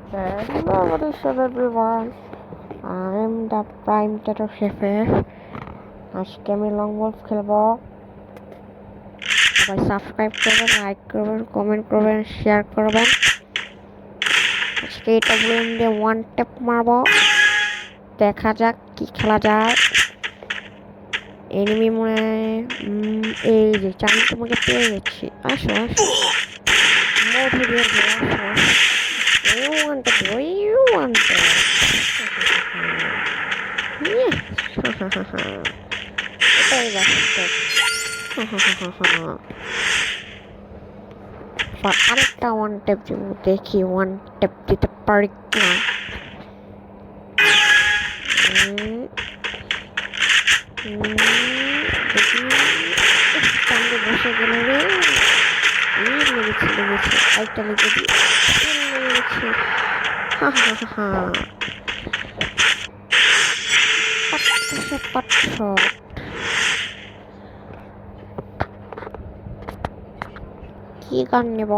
Hello, what is up everyone? I'm the Prime Tattoo Cafe. আজকে আমি long ওয়াল্ফ খেলবো। সবাই সাবস্ক্রাইব করবেন, লাইক করবেন, কমেন্ট করবেন, শেয়ার করবেন। আজকে এটা ব্লেম দিয়ে ওয়ান ট্যাপ মারবো। দেখা যাক কি খেলা যায়। এনিমি মনে এই যে আমি তোমাকে পেয়ে গেছি। আসো আসো মধু দিয়ে আসো। You want to do you want to yeah এটাই বাস্তব আরেকটা ওয়ান টেপ দিব দেখি ওয়ান টেপ দিতে পারি না দেখি সামনে বসে গেল রে লেগেছে আরেকটা লেগে দিই লেগেছে কি গান নেব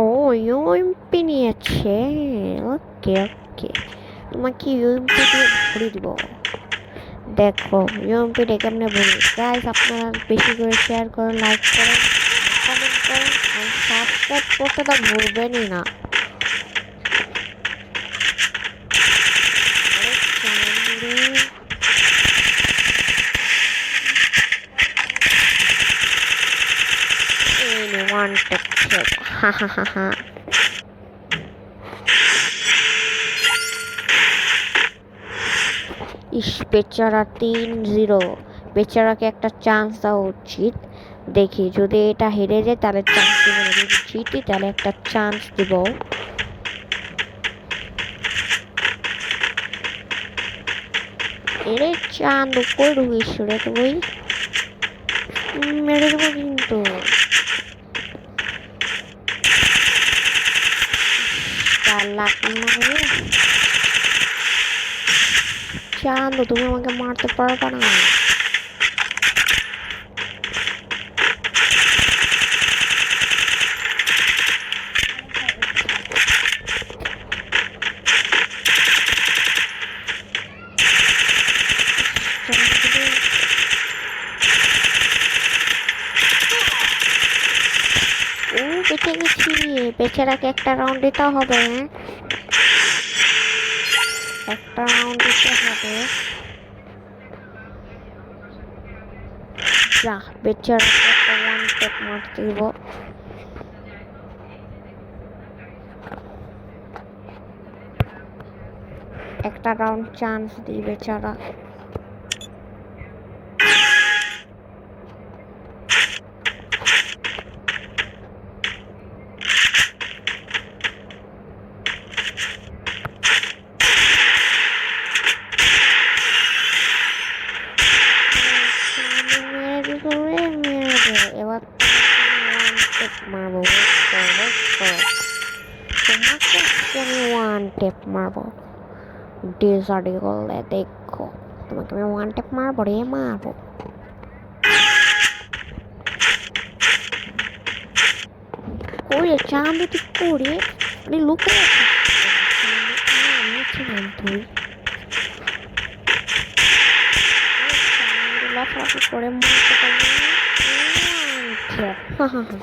ও ইউএমপি নিয়েছে ওকে ওকে তোমাকে ইউএমপি দিয়ে ভরে দিব দেখো ইউএমপিটা কেমনে বলি গাইস আপনারা বেশি করে শেয়ার করেন লাইক করেন কমেন্ট করেন আর সাবস্ক্রাইব করতে তো ভুলবেনই না one tip ha ha ha ha ইস বেচারা 3-0 বেচারাকে একটা চান্স দেওয়া উচিত দেখি যদি এটা হেরে যায় তাহলে চান্স দিব না যদি জিতি তাহলে একটা চান্স দিব এরে চাঁদ কই ঢুকিস রে তুই মেরে দেবো কিন্তু চাঁদ তুমি আমাকে মারতে পারবা না বেঁচে গেছি বেচারাকে একটা রাউন্ড দিতে হবে একটা রাউন্ড দিতে হবে যা বেচারাকে একটা ওয়ান ট্যাপ মারতে দিব একটা রাউন্ড চান্স দিই বেচারা এবার মারবো তোমাকে আমি ওয়ান টেপ মারবো ডিজার্ট করলে দেখো তোমাকে আমি ওয়ান টেপ মারবো রে মারবো করে চাঁদে ঠিক করে মানে লুকে তুই লাফালাফি করে মারতে পারবি হা হা হা